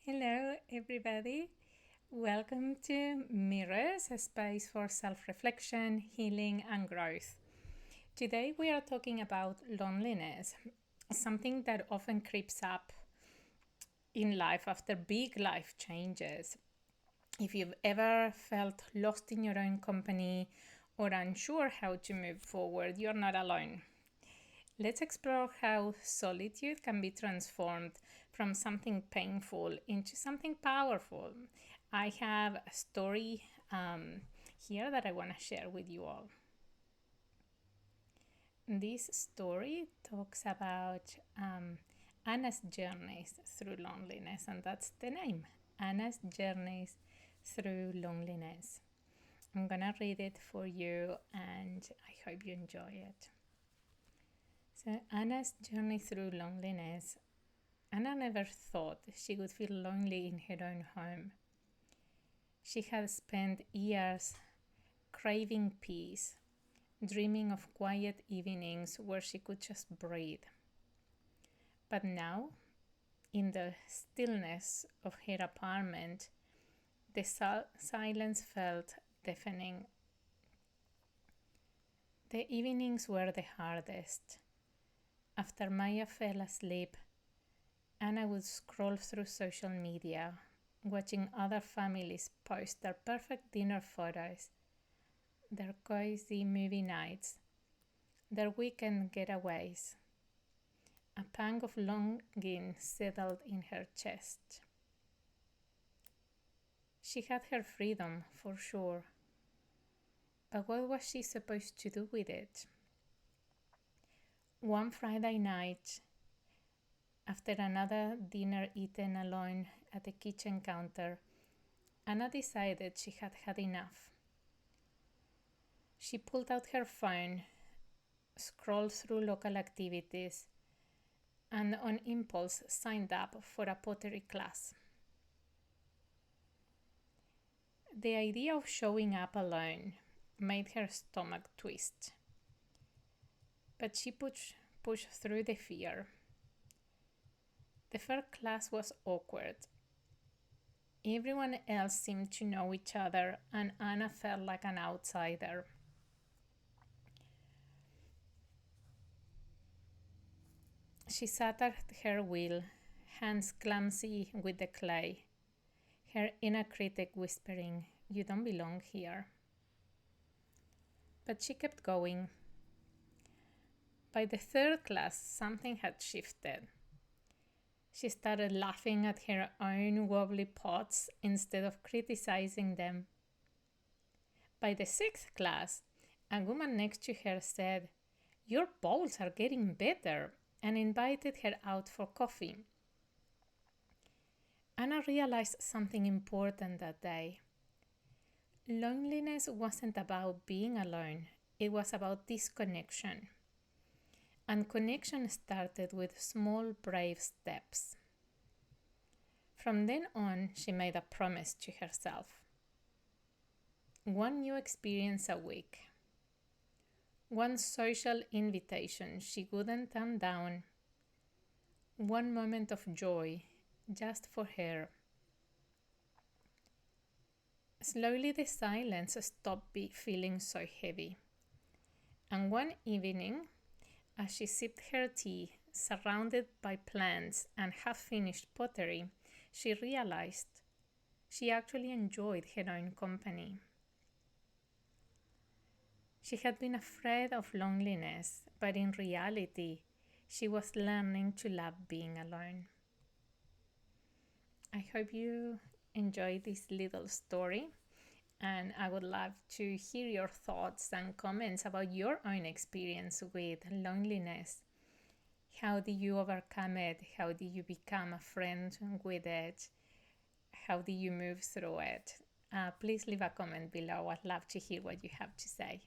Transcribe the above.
Hello, everybody. Welcome to Mirrors, a space for self reflection, healing, and growth. Today, we are talking about loneliness, something that often creeps up in life after big life changes. If you've ever felt lost in your own company or unsure how to move forward, you're not alone. Let's explore how solitude can be transformed from something painful into something powerful. I have a story here that I want to share with you all. This story talks about Anna's journeys through loneliness, and that's the name, Anna's journeys through loneliness. I'm gonna read it for you, and I hope you enjoy it. So, Anna's journey through loneliness. Anna never thought she would feel lonely in her own home. She had spent years craving peace, dreaming of quiet evenings where she could just breathe. But now, in the stillness of her apartment, the silence felt deafening. The evenings were the hardest. After Maya fell asleep, Anna would scroll through social media, watching other families post their perfect dinner photos, their cozy movie nights, their weekend getaways. A pang of longing settled in her chest. She had her freedom, for sure, but what was she supposed to do with it? One Friday night, after another dinner eaten alone at the kitchen counter, Anna decided she had had enough. She pulled out her phone, scrolled through local activities, and on impulse signed up for a pottery class. The idea of showing up alone made her stomach twist, but she pushed through the fear. The first class was awkward. Everyone else seemed to know each other, and Anna felt like an outsider. She sat at her wheel, hands clumsy with the clay, her inner critic whispering, "You don't belong here." But she kept going. By the third class, something had shifted. She started laughing at her own wobbly pots instead of criticizing them. By the sixth class, a woman next to her said, "Your bowls are getting better," and invited her out for coffee. Anna realized something important that day. Loneliness wasn't about being alone, it was about disconnection. And connection started with small, brave steps. From then on, she made a promise to herself. One new experience a week. One social invitation she wouldn't turn down. One moment of joy, just for her. Slowly the silence stopped feeling so heavy. And one evening, as she sipped her tea, surrounded by plants and half-finished pottery, she realized she actually enjoyed her own company. She had been afraid of loneliness, but in reality, she was learning to love being alone. I hope you enjoyed this little story, and I would love to hear your thoughts and comments about your own experience with loneliness. How did you overcome it? How did you become a friend with it? How did you move through it? Please leave a comment below. I'd love to hear what you have to say.